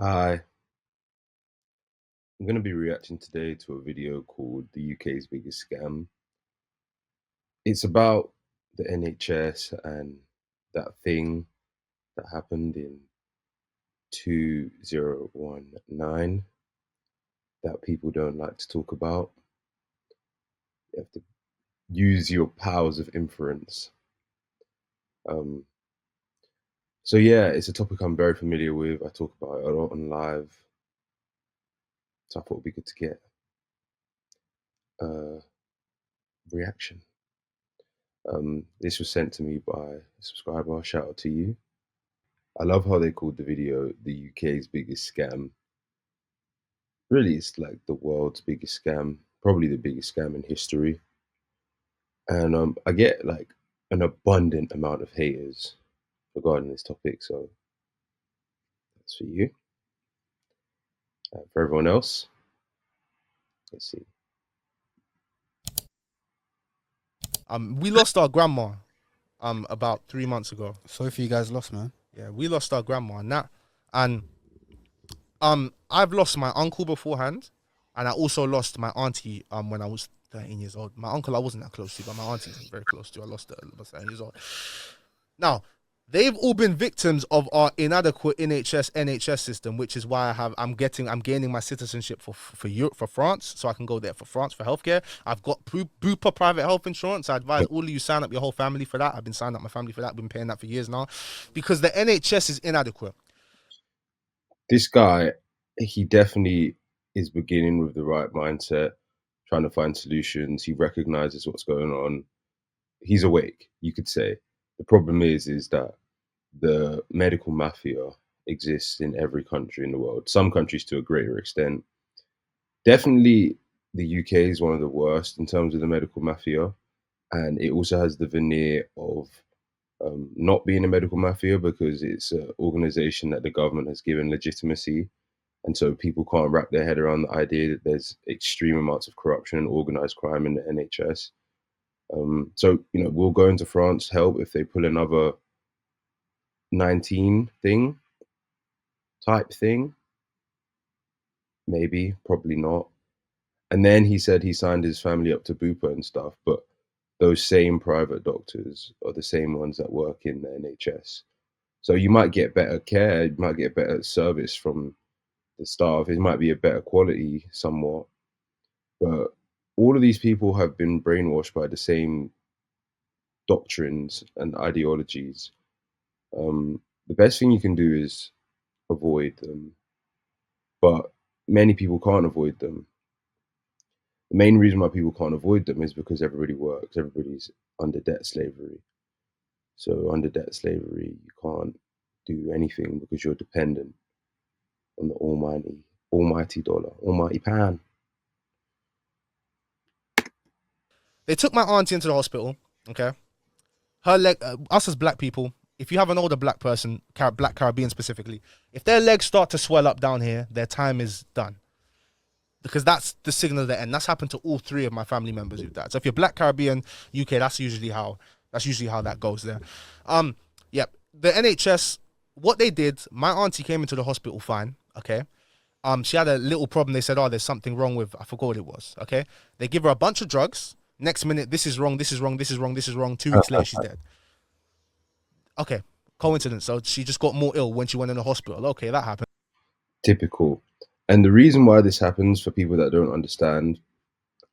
Hi, I'm going to be reacting today to a video called The UK's Biggest Scam. It's about the NHS and that thing that happened in 2019 that people don't like to talk about. You have to use your powers of inference. Um, so, it's a topic I'm very familiar with. I talk about it a lot on live. So I thought it'd be good to get a reaction. This was sent to me by a subscriber. Shout out to you. I love how they called the video the UK's biggest scam. Really, it's like the world's biggest scam, probably the biggest scam in history. And I get like an abundant amount of haters regarding this topic. So that's for you. For everyone else, let's see. We lost our grandma about 3 months ago. Sorry for you guys lost, man. Yeah, we lost our grandma and I've lost my uncle beforehand, and I also lost my auntie when I was 13 years old. My uncle I wasn't that close to, but my auntie I'm very close to. I lost her when I was 13 years old. Now, they've all been victims of our inadequate NHS system, which is why I'm gaining my citizenship for Europe, for France, so I can go there for France for healthcare. I've got Bupa private health insurance. I advise all of you sign up your whole family for that. I've been signing up my family for that. I've been paying that for years now, because the NHS is inadequate. This guy, he definitely is beginning with the right mindset, trying to find solutions. He recognizes what's going on. He's awake, you could say. The problem is that the medical mafia exists in every country in the world. Some countries to a greater extent. Definitely, the UK is one of the worst in terms of the medical mafia, and it also has the veneer of not being a medical mafia because it's an organization that the government has given legitimacy, and so people can't wrap their head around the idea that there's extreme amounts of corruption and organized crime in the NHS. So, we'll go into France help if they pull another 19 thing type thing. Maybe, probably not. And then he said he signed his family up to Bupa and stuff, but those same private doctors are the same ones that work in the NHS. So you might get better care, you might get better service from the staff. It might be a better quality somewhat, but all of these people have been brainwashed by the same doctrines and ideologies. The best thing you can do is avoid them, but many people can't avoid them. The main reason why people can't avoid them is because everybody works, everybody's under debt slavery. So, under debt slavery, you can't do anything because you're dependent on the almighty dollar, almighty pound. They took my auntie into the hospital. Okay, her leg. Us as black people, if you have an older black person, black Caribbean specifically, if their legs start to swell up down here, their time is done. Because that's the signal of the end. That's happened to all three of my family members who've died. So if you're black Caribbean, UK, that's usually how that goes there. Yep. The NHS, what they did, my auntie came into the hospital fine. Okay. She had a little problem. They said, oh, there's something wrong with, I forgot what it was. Okay. They give her a bunch of drugs. Next minute, this is wrong, this is wrong, this is wrong, this is wrong. 2 weeks later, she's dead. Okay. Coincidence. So she just got more ill when she went in the hospital. Okay, that happened. Typical. And the reason why this happens for people that don't understand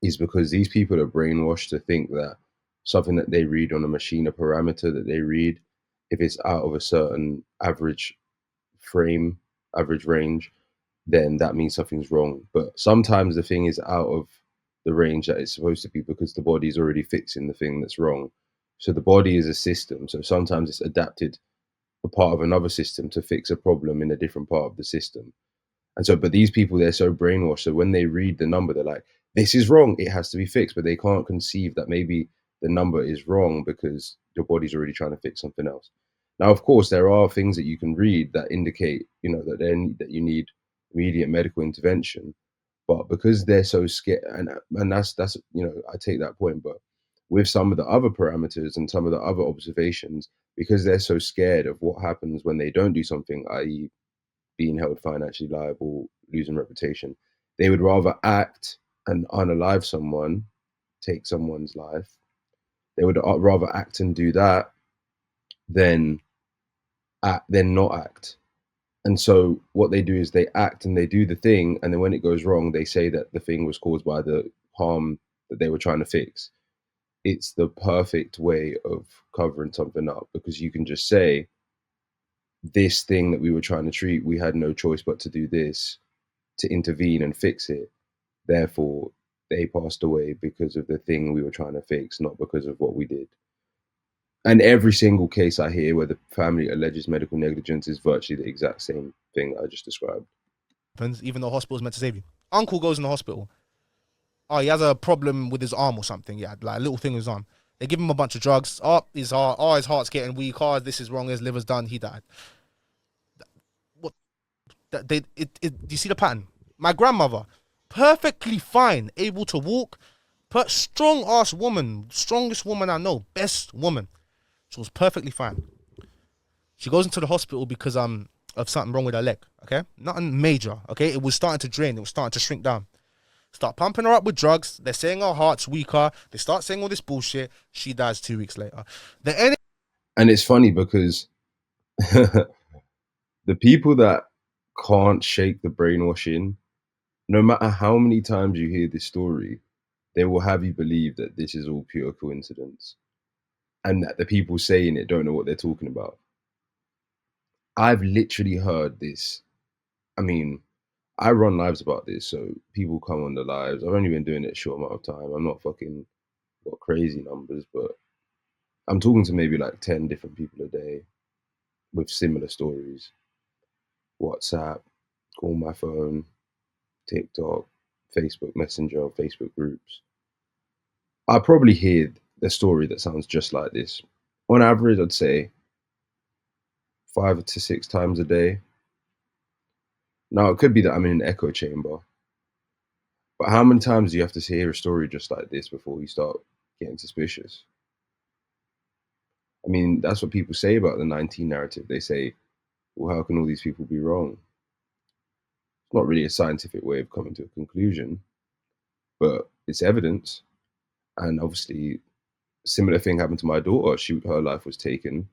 is because these people are brainwashed to think that something that they read on a machine, a parameter that they read, if it's out of a certain average frame, average range, then that means something's wrong. But sometimes the thing is out of the range that it's supposed to be because the body's already fixing the thing that's wrong. So the body is a system. So sometimes it's adapted a part of another system to fix a problem in a different part of the system. And so, but these people, they're so brainwashed. So when they read the number, they're like, this is wrong. It has to be fixed. But they can't conceive that maybe the number is wrong because your body's already trying to fix something else. Now, of course, there are things that you can read that indicate, that you need immediate medical intervention. But because they're so scared, and that's I take that point. But with some of the other parameters and some of the other observations, because they're so scared of what happens when they don't do something, i.e., being held financially liable, losing reputation. They would rather act and unalive someone, take someone's life. They would rather act and do that than not act. And so what they do is they act and they do the thing, and then when it goes wrong, they say that the thing was caused by the harm that they were trying to fix. It's the perfect way of covering something up, because you can just say, this thing that we were trying to treat, we had no choice but to do this to intervene and fix it. Therefore, they passed away because of the thing we were trying to fix, not because of what we did. And every single case I hear where the family alleges medical negligence is virtually the exact same thing that I just described. Even though hospital's meant to save you. Uncle goes in the hospital. Oh, he has a problem with his arm or something. Yeah, like a little thing with his arm. They give him a bunch of drugs. Oh, his heart. Oh, his heart's getting weak. Oh, this is wrong. His liver's done. He died. What? Do you see the pattern? My grandmother, perfectly fine, able to walk, strong ass woman, strongest woman I know, best woman. She was perfectly fine. She goes into the hospital because of something wrong with her leg. Okay, nothing major. Okay, it was starting to drain. It was starting to shrink down. Start pumping her up with drugs. They're saying her heart's weaker. They start saying all this bullshit. She dies 2 weeks later. And it's funny because the people that can't shake the brainwashing, no matter how many times you hear this story, they will have you believe that this is all pure coincidence, and that the people saying it don't know what they're talking about. I've literally heard this. I mean, I run lives about this, so people come on the lives. I've only been doing it a short amount of time. I'm not fucking got crazy numbers, but I'm talking to maybe like 10 different people a day with similar stories. WhatsApp, call my phone, TikTok, Facebook Messenger, Facebook groups. I probably hear a story that sounds just like this. On average, I'd say 5 to 6 times a day. Now, it could be that I'm in an echo chamber, but how many times do you have to hear a story just like this before you start getting suspicious? I mean, that's what people say about the 19 narrative. They say, well, how can all these people be wrong? It's not really a scientific way of coming to a conclusion, but it's evidence. And obviously, a similar thing happened to my daughter. Her life was taken.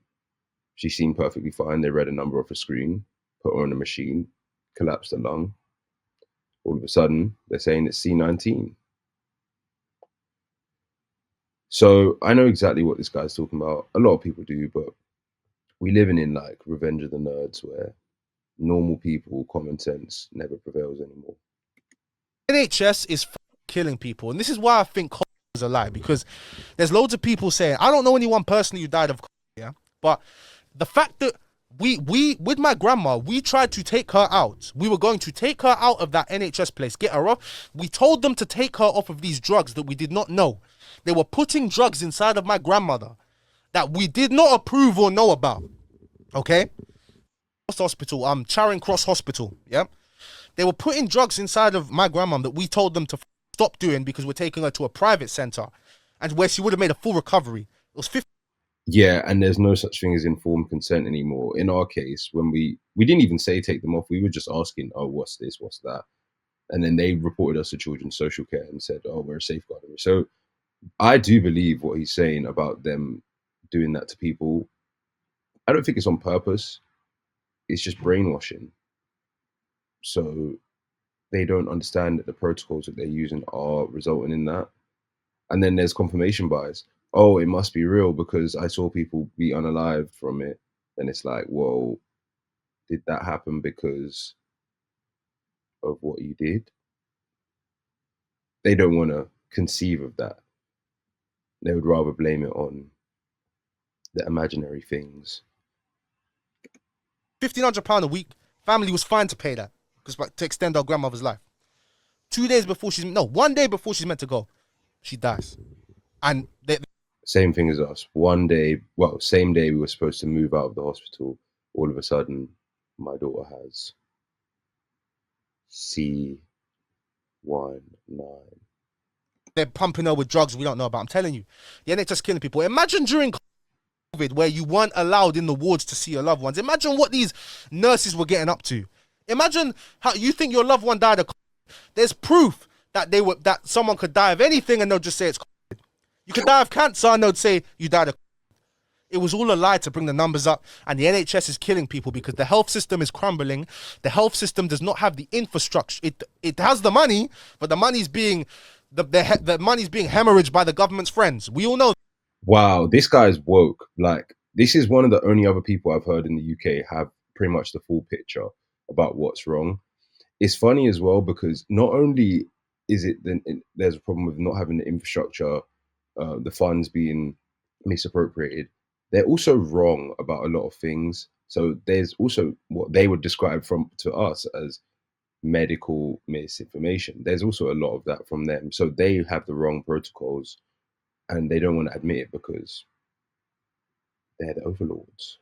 She seemed perfectly fine. They read a number off a screen, put her on a machine, collapsed her lung. All of a sudden, they're saying it's C19. So I know exactly what this guy's talking about. A lot of people do, but we living in like Revenge of the Nerds, where normal people, common sense never prevails anymore. NHS is killing people, and this is why I think COVID is a lie, because there's loads of people saying, I don't know anyone personally who died of COVID, yeah, but the fact that we with my grandma, we tried to take her out. We were going to take her out of that NHS place, get her off. We told them to take her off of these drugs that we did not know. They were putting drugs inside of my grandmother that we did not approve or know about. Okay? Hospital, Charing Cross Hospital, yeah? They were putting drugs inside of my grandma that we told them to stop doing because we're taking her to a private center, and where she would have made a full recovery. It was 50. Yeah, and there's no such thing as informed consent anymore. In our case, when we didn't even say take them off, we were just asking, oh, what's this, what's that? And then they reported us to Children's Social Care and said, oh, we're a safeguarding. So I do believe what he's saying about them doing that to people. I don't think it's on purpose. It's just brainwashing. So they don't understand that the protocols that they're using are resulting in that. And then there's confirmation bias. Oh, it must be real because I saw people be unalived from it. And it's like, well, did that happen because of what you did? They don't want to conceive of that. They would rather blame it on the imaginary things. £1,500 a week. Family was fine to pay that because to extend our grandmother's life. 1 day before she's meant to go, she dies. And same thing as us. One day, well, same day we were supposed to move out of the hospital. All of a sudden, my daughter has C19. they're pumping her with drugs we don't know about. I'm telling you, the NHS killing people. Imagine during COVID where you weren't allowed in the wards to see your loved ones. Imagine what these nurses were getting up to. Imagine how you think your loved one died of COVID. There's proof that that someone could die of anything and they'll just say it's COVID. You could die of cancer and they'll say you died of COVID. It was all a lie to bring the numbers up, and the NHS is killing people because the health system is crumbling. The health system does not have the infrastructure. It has the money, but the money's being the money's being hemorrhaged by the government's friends. We all know. Wow, this guy's woke. Like, this is one of the only other people I've heard in the UK have pretty much the full picture about what's wrong. It's funny as well because not only is it then there's a problem with not having the infrastructure, the funds being misappropriated, they're also wrong about a lot of things. So there's also what they would describe from to us as medical misinformation. There's also a lot of that from them. So they have the wrong protocols and they don't want to admit it because they're the overlords.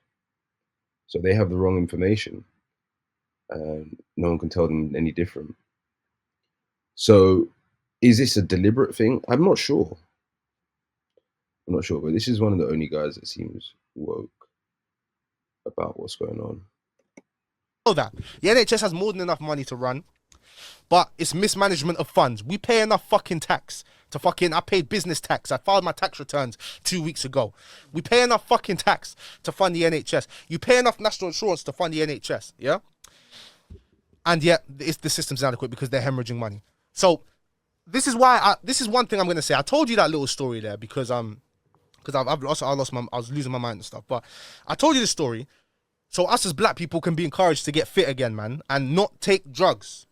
So they have the wrong information and no one can tell them any different. So is this a deliberate thing? I'm not sure. I'm not sure, but this is one of the only guys that seems woke about what's going on. That the NHS has more than enough money to run, but it's mismanagement of funds. We pay enough fucking tax to fucking. I paid business tax. I filed my tax returns 2 weeks ago. We pay enough fucking tax to fund the NHS. You pay enough national insurance to fund the NHS, yeah. And yet, the system's inadequate because they're hemorrhaging money. So, this is why. This is one thing I'm gonna say. I told you that little story there because I was losing my mind and stuff. But I told you this story. So us as black people can be encouraged to get fit again, man, and not take drugs.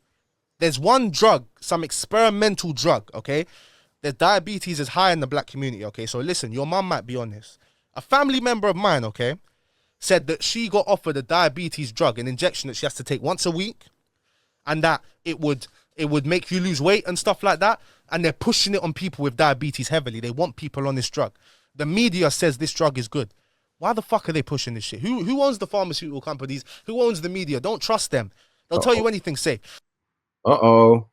There's one drug, some experimental drug, okay? The diabetes is high in the black community, okay? So listen, your mum might be on this. A family member of mine, okay, said that she got offered a diabetes drug, an injection that she has to take once a week, and that it would make you lose weight and stuff like that. And they're pushing it on people with diabetes heavily. They want people on this drug. The media says this drug is good. Why the fuck are they pushing this shit? Who owns the pharmaceutical companies? Who owns the media? Don't trust them. They'll tell you anything safe. Uh-oh.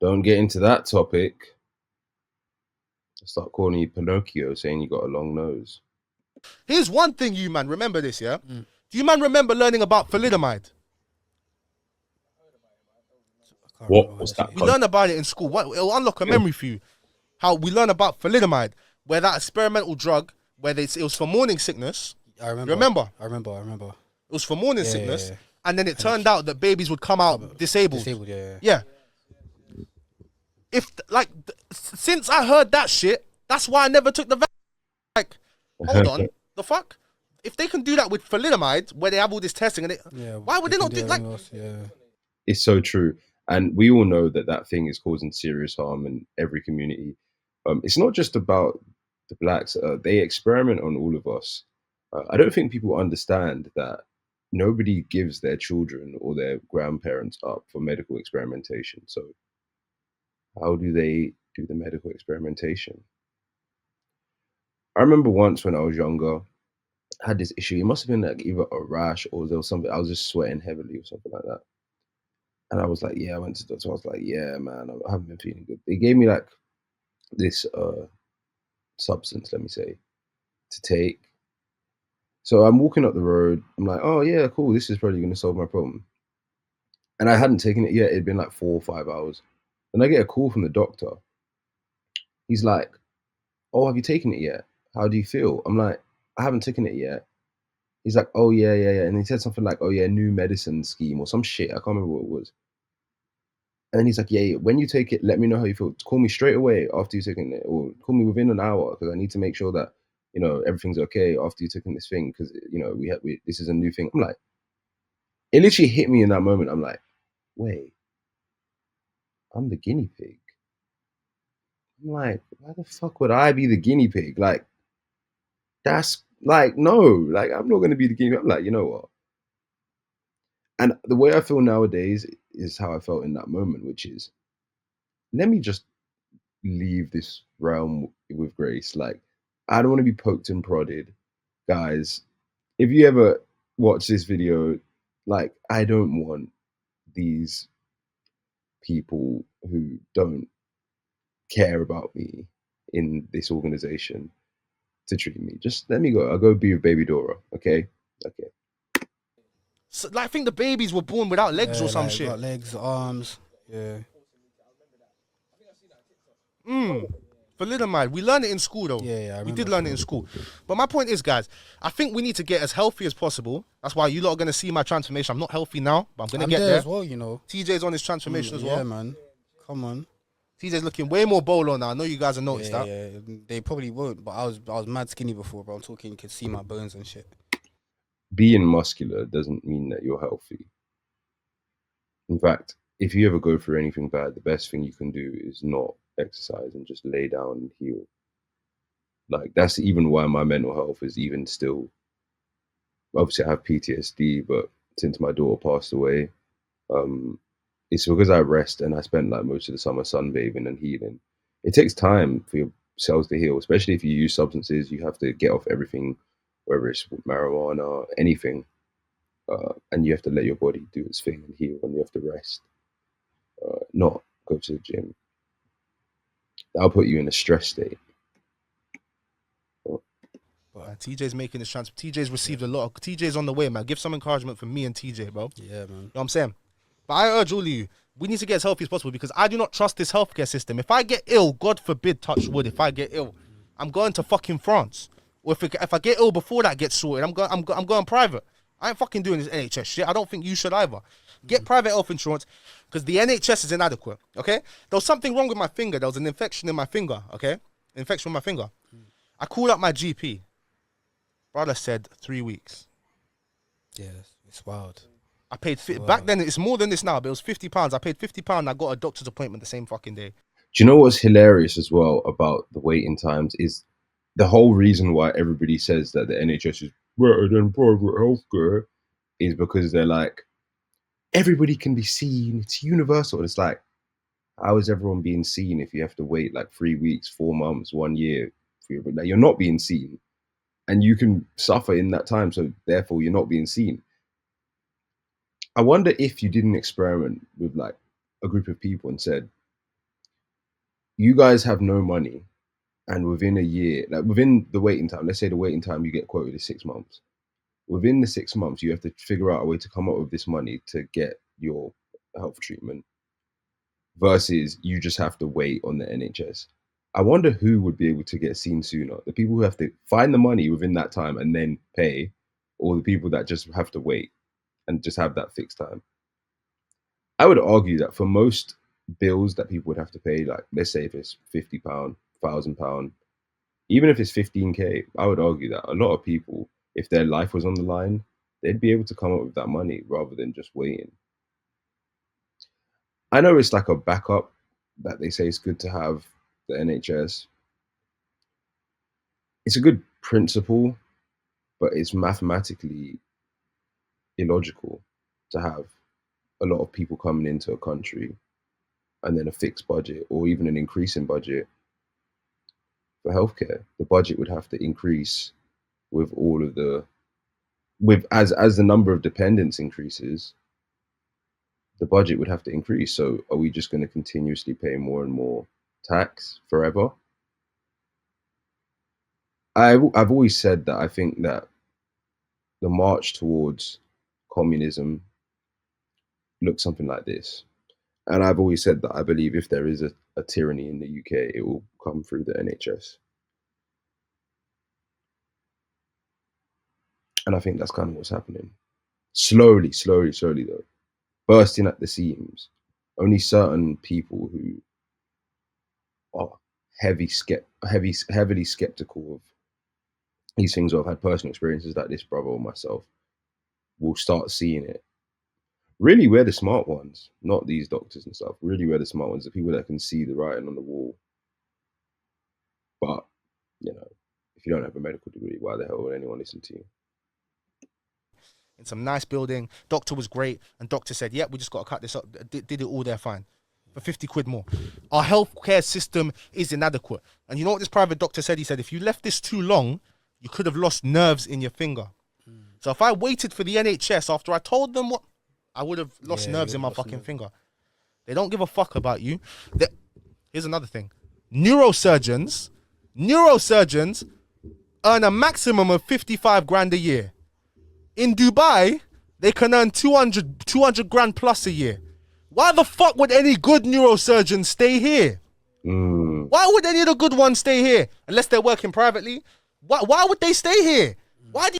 Don't get into that topic. I'll start calling you Pinocchio, saying you got a long nose. Here's one thing, you man. Remember this, yeah? Do you man remember learning about thalidomide? What was that? We learned about it in school. It'll unlock a memory for you. How we learn about thalidomide, where that experimental drug, where it was for morning sickness. I remember. Remember? I remember. It was for morning sickness, yeah. and then it turned out that babies would come out disabled. Disabled, yeah. Yeah. Since I heard that shit, that's why I never took the vaccine. Like, hold on, the fuck? If they can do that with thalidomide, where they have all this testing, why would they not do like? It's so true, and we all know that that thing is causing serious harm in every community. It's not just about the blacks. They experiment on all of us. I don't think people understand that nobody gives their children or their grandparents up for medical experimentation. So how do they do the medical experimentation? I remember once when I was younger, I had this issue. It must have been like either a rash or there was something. I was just sweating heavily or something like that. And I was like, yeah, I went to the doctor. I was like, yeah, man, I haven't been feeling good. They gave me like this substance, let me say, to take. So I'm walking up the road. I'm like, oh yeah, cool. This is probably going to solve my problem. And I hadn't taken it yet. It'd been like 4 or 5 hours. And I get a call from the doctor. He's like, oh, have you taken it yet? How do you feel? I'm like, I haven't taken it yet. He's like, oh yeah, yeah, yeah. And he said something like, oh yeah, new medicine scheme or some shit. I can't remember what it was. And then he's like, yeah, yeah, when you take it, let me know how you feel. Call me straight away after you've taken it, or call me within an hour because I need to make sure that everything's okay after you've taken this thing because this is a new thing. I'm like, it literally hit me in that moment. I'm like, wait, I'm the guinea pig. I'm like, why the fuck would I be the guinea pig? Like, that's like, no, like I'm not gonna be the guinea pig. I'm like, you know what? And the way I feel nowadays is how I felt in that moment, which is let me just leave this realm with grace. Like, I don't want to be poked and prodded. Guys, if you ever watch this video, like, I don't want these people who don't care about me in this organization to treat me. Just let me go. I'll go be with baby Dora. Okay. So, like, I think the babies were born without legs or some like, shit. got legs, arms. Yeah. Thalidomide. We learned it in school though. Yeah, I We remember did learn it in school. But my point is, guys, I think we need to get as healthy as possible. That's why you lot are gonna see my transformation. I'm not healthy now, but I'm gonna I'm get there there. as well, you know. TJ's on his transformation as Yeah, well. man. Come on. TJ's looking way more bolo now. I know you guys have noticed Yeah, that. yeah. They probably won't, but I was mad skinny before, bro. I'm talking, you could see my bones and shit. Being muscular doesn't mean that you're healthy. In fact, if you ever go through anything bad, the best thing you can do is not exercise and just lay down and heal. Like, that's even why my mental health is even still. Obviously, I have PTSD, but since my daughter passed away, um, it's because I rest and I spent like most of the summer sunbathing and healing. It takes time for your cells to heal, especially if you use substances. You have to get off everything, whether it's marijuana, anything, and you have to let your body do its thing and heal, and you have to rest, not go to the gym. That'll put you in a stress state. TJ's making his transfer. TJ's received a lot of. TJ's on the way, man. Give some encouragement for me and TJ, bro. Yeah, man. You know what I'm saying? But I urge all of you, we need to get as healthy as possible because I do not trust this healthcare system. If I get ill, God forbid, touch wood, if I get ill, I'm going to fucking France. Or if I get ill before that gets sorted, I'm going private. I ain't fucking doing this NHS shit. I don't think you should either. Get private health insurance because the NHS is inadequate, okay? There was something wrong with my finger. There was an infection in my finger, okay? Infection in my finger. I called up my GP. Brother said 3 weeks. Yeah, it's wild. I paid back then. It's more than this now, but it was £50. I paid £50. I got a doctor's appointment the same fucking day. Do you know what's hilarious as well about the waiting times is the whole reason why everybody says that the NHS is better than private healthcare is because they're like, everybody can be seen. It's universal. It's like, how is everyone being seen if you have to wait like 3 weeks, 4 months, 1 year? Like, you're not being seen. And you can suffer in that time, so therefore you're not being seen. I wonder if you did an experiment with like a group of people and said, you guys have no money, and within a year, like within the waiting time, let's say the waiting time you get quoted is 6 months. Within the 6 months, you have to figure out a way to come up with this money to get your health treatment versus you just have to wait on the NHS. I wonder who would be able to get seen sooner, the people who have to find the money within that time and then pay, or the people that just have to wait and just have that fixed time. I would argue that for most bills that people would have to pay, like let's say if it's £50, £1,000, even if it's 15K, I would argue that a lot of people, if their life was on the line, they'd be able to come up with that money rather than just waiting. I know it's like a backup that they say it's good to have the NHS. It's a good principle, but it's mathematically illogical to have a lot of people coming into a country and then a fixed budget or even an increase in budget for healthcare. The budget would have to increase with all of the as the number of dependents increases, the budget would have to increase. So are we just going to continuously pay more and more tax forever? I've always said that I think that the march towards communism looks something like this. And I've always said that I believe if there is a tyranny in the UK, it will come through the NHS. And I think that's kind of what's happening. Slowly, though, bursting at the seams. Only certain people who are heavily skeptical of these things or have had personal experiences like this brother or myself will start seeing it. Really, we're the smart ones, not these doctors and stuff. Really, we're the smart ones, the people that can see the writing on the wall. But, if you don't have a medical degree, why the hell would anyone listen to you? In some nice building, doctor was great, and doctor said, "Yep, we just got to cut this up." Did it all there fine for 50 quid more. Our healthcare system is inadequate, and you know what this private doctor said? He said, if you left this too long, you could have lost nerves in your finger. So if I waited for the NHS after I told them what, I would have lost nerves in my fucking finger. They don't give a fuck about you. Here's another thing: neurosurgeons earn a maximum of 55 grand a year. In Dubai, they can earn 200 grand plus a year. Why the fuck would any good neurosurgeon stay here? Mm. Why would any of the good ones stay here? Unless they're working privately. Why would they stay here? Why do you...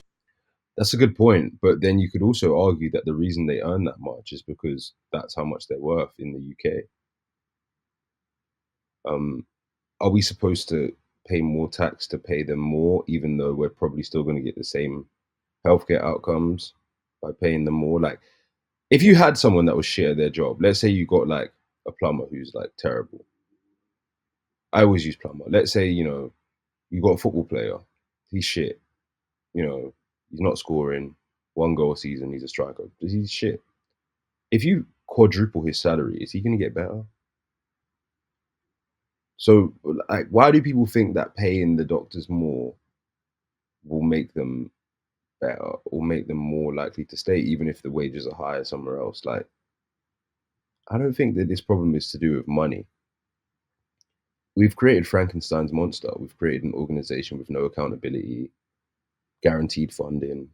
That's a good point. But then you could also argue that the reason they earn that much is because that's how much they're worth in the UK. Are we supposed to pay more tax to pay them more, even though we're probably still going to get the same healthcare outcomes by paying them more? Like, if you had someone that was shit at their job, let's say you got like a plumber who's like terrible. I always use plumber. Let's say, you got a football player, he's shit. He's not scoring 1 goal a season, he's a striker. He's shit. If you quadruple his salary, is he going to get better? So, like, why do people think that paying the doctors more will make them better or make them more likely to stay, even if the wages are higher somewhere else? Like, I don't think that this problem is to do with money. We've created Frankenstein's monster. We've created an organization with no accountability, guaranteed funding.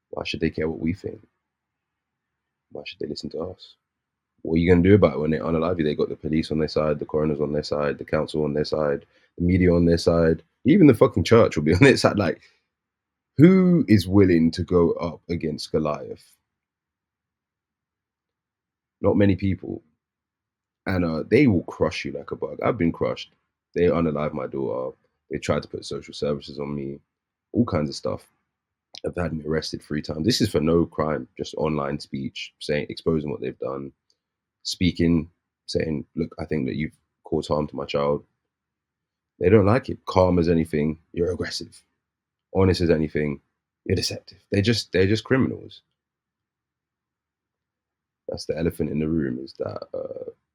Why should they care what we think? Why should they listen to us? What are you going to do about it when they unalive you? They got the police on their side, the coroners on their side, the council on their side, the media on their side, even the fucking church will be on their side. Like, who is willing to go up against Goliath? Not many people. And they will crush you like a bug. I've been crushed. They unalive my daughter. They tried to put social services on me, all kinds of stuff. Have had me arrested 3 times. This is for no crime, just online speech, exposing what they've done, speaking, saying, "Look, I think that you've caused harm to my child." They don't like it. Calm as anything, you're aggressive. Honest as anything, you're deceptive. They're just criminals. That's the elephant in the room. Is that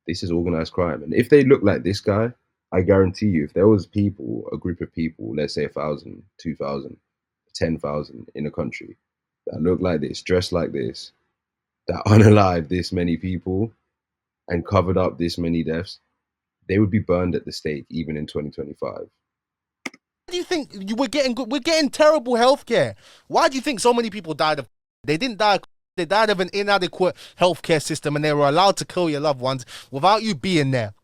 this is organized crime, and if they look like this guy, I guarantee you, if there was a group of people, let's say 1,000, 2,000, 10,000 in a country that look like this, dressed like this, that unalived this many people and covered up this many deaths, they would be burned at the stake even in 2025. Do you think we're getting good? We're getting terrible healthcare. Why do you think so many people died of? They didn't die. They died of an inadequate healthcare system, and they were allowed to kill your loved ones without you being there.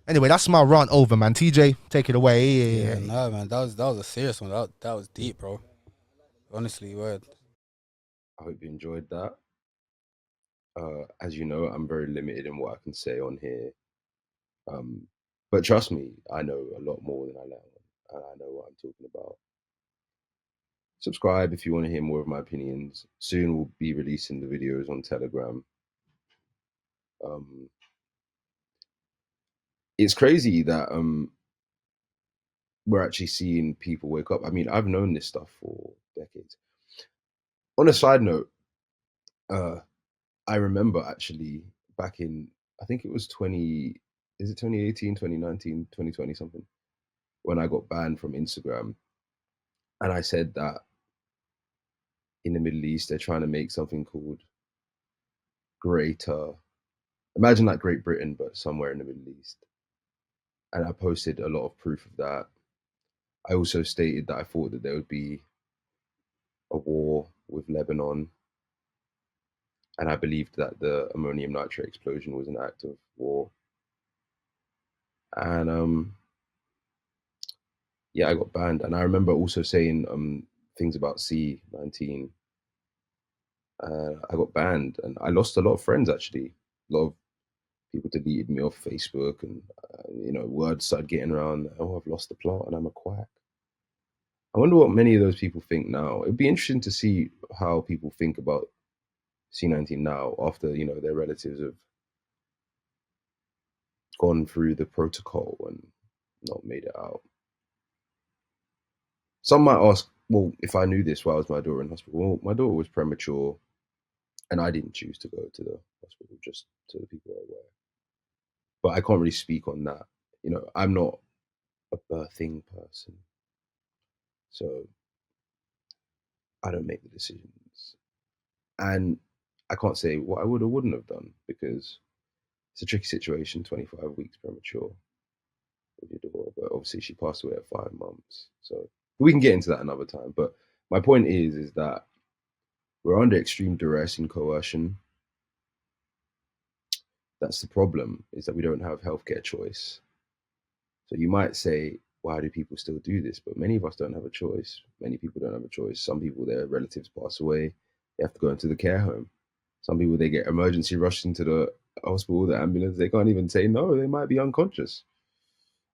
Anyway, that's my rant over, man. TJ, take it away. Yeah, nah, man, that was a serious one. That was deep, bro. Honestly, word. I hope you enjoyed that. As you know, I'm very limited in what I can say on here. But trust me, I know a lot more than I let on, and I know what I'm talking about. Subscribe if you want to hear more of my opinions. Soon we'll be releasing the videos on Telegram. It's crazy that we're actually seeing people wake up. I mean, I've known this stuff for decades. On a side note, I remember actually back in, I think it was 2018, 2019, 2020 something, when I got banned from Instagram. And I said that in the Middle East, they're trying to make something called Greater. Imagine like Great Britain, but somewhere in the Middle East. And I posted a lot of proof of that. I also stated that I thought that there would be a war with Lebanon. And I believed that the ammonium nitrate explosion was an act of war. And yeah, I got banned. And I remember also saying things about C-19. I got banned, and I lost a lot of friends. Actually, a lot of people deleted me off Facebook, and words started getting around. Oh, I've lost the plot, and I'm a quack. I wonder what many of those people think now. It'd be interesting to see how people think about C-19 now, after their relatives have gone through the protocol and not made it out. Some might ask, well, if I knew this while I was my daughter in hospital. Well, my daughter was premature, and I didn't choose to go to the hospital, just so the people are aware. But I can't really speak on that. I'm not a birthing person, so I don't make the decisions. And I can't say what I would or wouldn't have done, because it's a tricky situation, 25 weeks premature with your daughter. But obviously she passed away at 5 months. So we can get into that another time. But my point is that we're under extreme duress and coercion. That's the problem, is that we don't have healthcare choice. So you might say, why do people still do this? But many of us don't have a choice. Many people don't have a choice. Some people, their relatives pass away, they have to go into the care home. Some people, they get emergency rushed into the hospital, the ambulance, they can't even say no, they might be unconscious.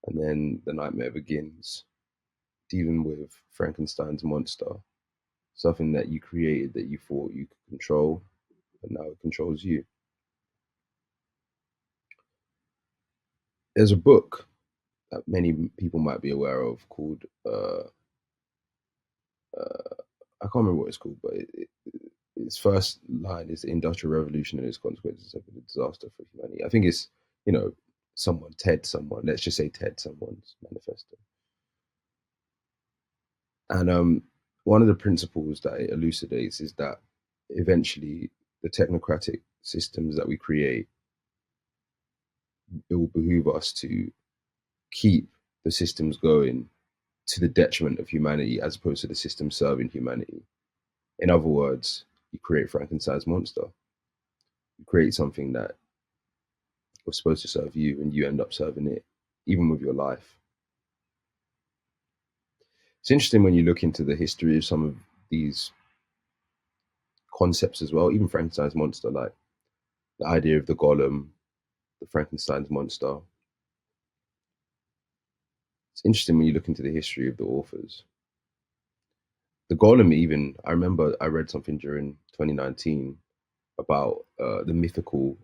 And then the nightmare begins, dealing with Frankenstein's monster, something that you created that you thought you could control, but now it controls you. There's a book that many people might be aware of called I can't remember what it's called, but its first line is the Industrial Revolution and its consequences have been a disaster for humanity. I think it's, you know, someone, let's just say Ted someone's manifesto. And one of the principles that it elucidates is that eventually the technocratic systems that we create, it will behoove us to keep the systems going to the detriment of humanity as opposed to the system serving humanity. In other words, you create Frankenstein's monster. You create something that was supposed to serve you and you end up serving it, even with your life. It's interesting when you look into the history of some of these concepts as well, even Frankenstein's monster, like the idea of the golem, the Frankenstein's monster. It's interesting when you look into the history of the authors. The golem, even, I remember I read something during 2019 about the mythical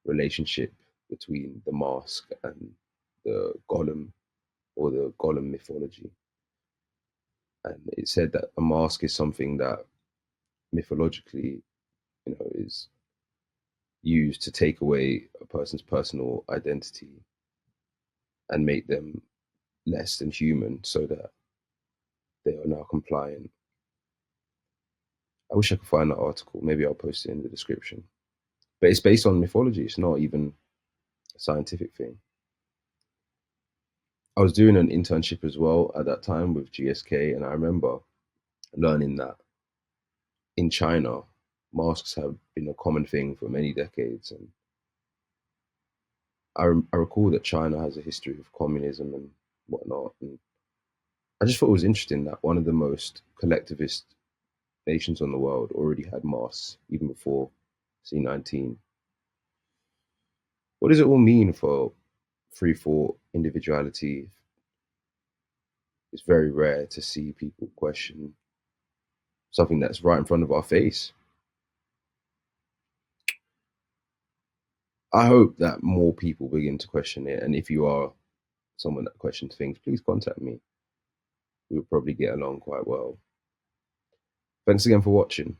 relationship between the mask and the golem, or the golem mythology. And it said that a mask is something that mythologically, is used to take away a person's personal identity and make them less than human so that they are now compliant. I wish I could find that article. Maybe I'll post it in the description. But it's based on mythology. It's not even a scientific thing. I was doing an internship as well at that time with GSK, and I remember learning that in China, masks have been a common thing for many decades. And I recall that China has a history of communism and whatnot. And I just thought it was interesting that one of the most collectivist nations on the world already had masks even before C19. What does it all mean for free thought, individuality? It's very rare to see people question something that's right in front of our face. I hope that more people begin to question it. And if you are someone that questions things, please contact me. We'll probably get along quite well. Thanks again for watching.